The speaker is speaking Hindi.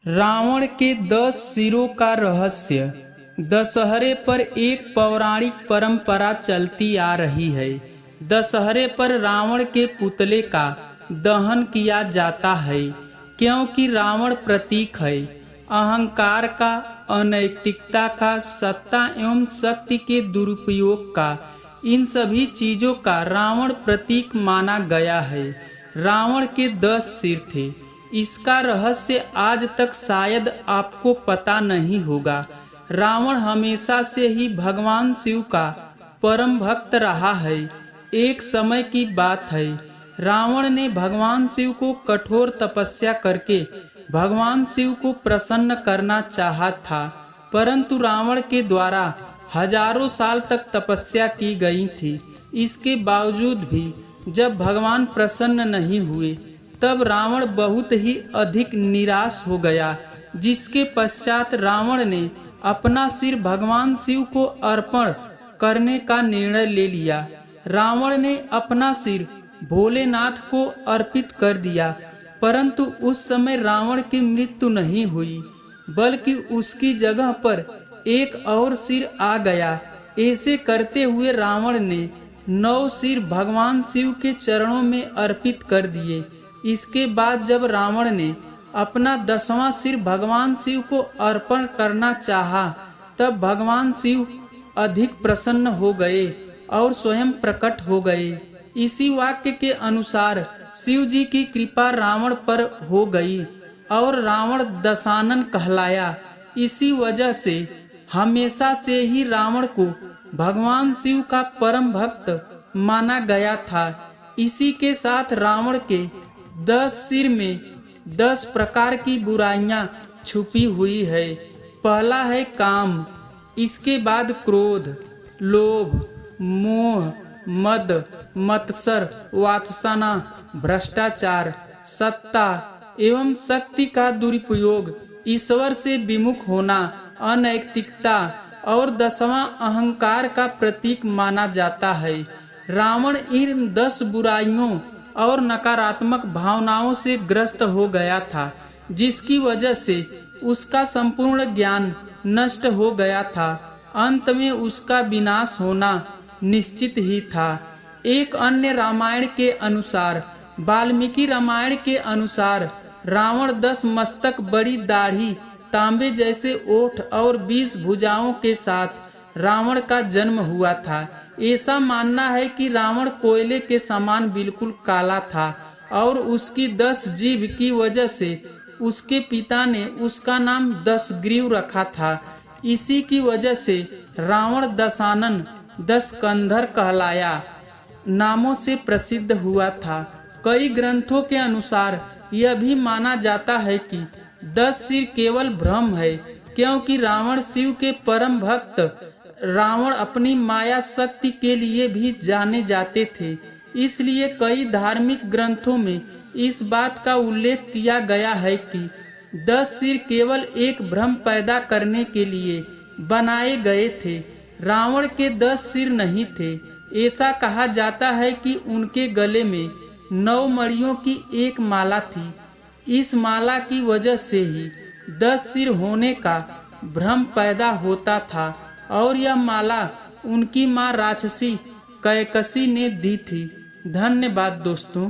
रावण के 10 सिरों का रहस्य। दशहरे पर एक पौराणिक परंपरा चलती आ रही है। दशहरे पर रावण के पुतले का दहन किया जाता है, क्योंकि रावण प्रतीक है अहंकार का, अनैतिकता का, सत्ता एवं शक्ति के दुरुपयोग का। इन सभी चीजों का रावण प्रतीक माना गया है। रावण के 10 सिर थे। इसका रहस्य आज तक शायद आपको पता नहीं होगा। रावण हमेशा से ही भगवान शिव का परम भक्त रहा है। एक समय की बात है, रावण ने भगवान शिव को कठोर तपस्या करके भगवान शिव को प्रसन्न करना चाहा था, परंतु रावण के द्वारा हजारों साल तक तपस्या की गई थी। इसके बावजूद भी जब भगवान प्रसन्न नहीं हुए, तब रावण बहुत ही अधिक निराश हो गया, जिसके पश्चात रावण ने अपना सिर भगवान शिव को अर्पण करने का निर्णय ले लिया। रावण ने अपना सिर भोलेनाथ को अर्पित कर दिया, परंतु उस समय रावण की मृत्यु नहीं हुई, बल्कि उसकी जगह पर एक और सिर आ गया। ऐसे करते हुए रावण ने 9 सिर भगवान शिव के चरणों में अर्पित कर दिए। इसके बाद जब रावण ने अपना 10वां सिर भगवान शिव को अर्पण करना चाहा, तब भगवान शिव अधिक प्रसन्न हो गए और स्वयं प्रकट हो गए। इसी वाक्य के अनुसार शिव जी की कृपा रावण पर हो गई और रावण दशानन कहलाया। इसी वजह से हमेशा से ही रावण को भगवान शिव का परम भक्त माना गया था। इसी के साथ रावण के 10 सिर में 10 प्रकार की बुराइयां छुपी हुई है। पहला है काम, इसके बाद क्रोध, लोभ, मोह, मद, मत्सर, वात्सना, भ्रष्टाचार, सत्ता एवं शक्ति का दुरुपयोग, ईश्वर से विमुख होना, अनैतिकता और 10वां अहंकार का प्रतीक माना जाता है। रावण इन 10 बुराइयों और नकारात्मक भावनाओं से ग्रस्त हो गया था, जिसकी वजह से उसका संपूर्ण ज्ञान नष्ट हो गया था। अंत में उसका विनाश होना निश्चित ही था। एक अन्य रामायण के अनुसार, वाल्मीकि रामायण के अनुसार, रावण 10 मस्तक, बड़ी दाढ़ी, तांबे जैसे ओठ और 20 भुजाओं के साथ रावण का जन्म हुआ था। ऐसा मानना है कि रावण कोयले के समान बिल्कुल काला था और उसकी 10 जीभ की वजह से उसके पिता ने उसका नाम 10 ग्रीव रखा था। इसी की वजह से रावण दशानन, 10 कंधर कहलाया नामों से प्रसिद्ध हुआ था। कई ग्रंथों के अनुसार यह भी माना जाता है कि 10 सिर केवल भ्रम है, क्योंकि रावण शिव के परम भक्त रावण अपनी माया शक्ति के लिए भी जाने जाते थे। इसलिए कई धार्मिक ग्रंथों में इस बात का उल्लेख किया गया है कि 10 सिर केवल एक भ्रम पैदा करने के लिए बनाए गए थे। रावण के 10 सिर नहीं थे। ऐसा कहा जाता है कि उनके गले में 9 मणियों की एक माला थी। इस माला की वजह से ही 10 सिर होने का भ्रम पैदा होता था और यह माला उनकी माँ राक्षसी कैकसी ने दी थी। धन्यवाद दोस्तों।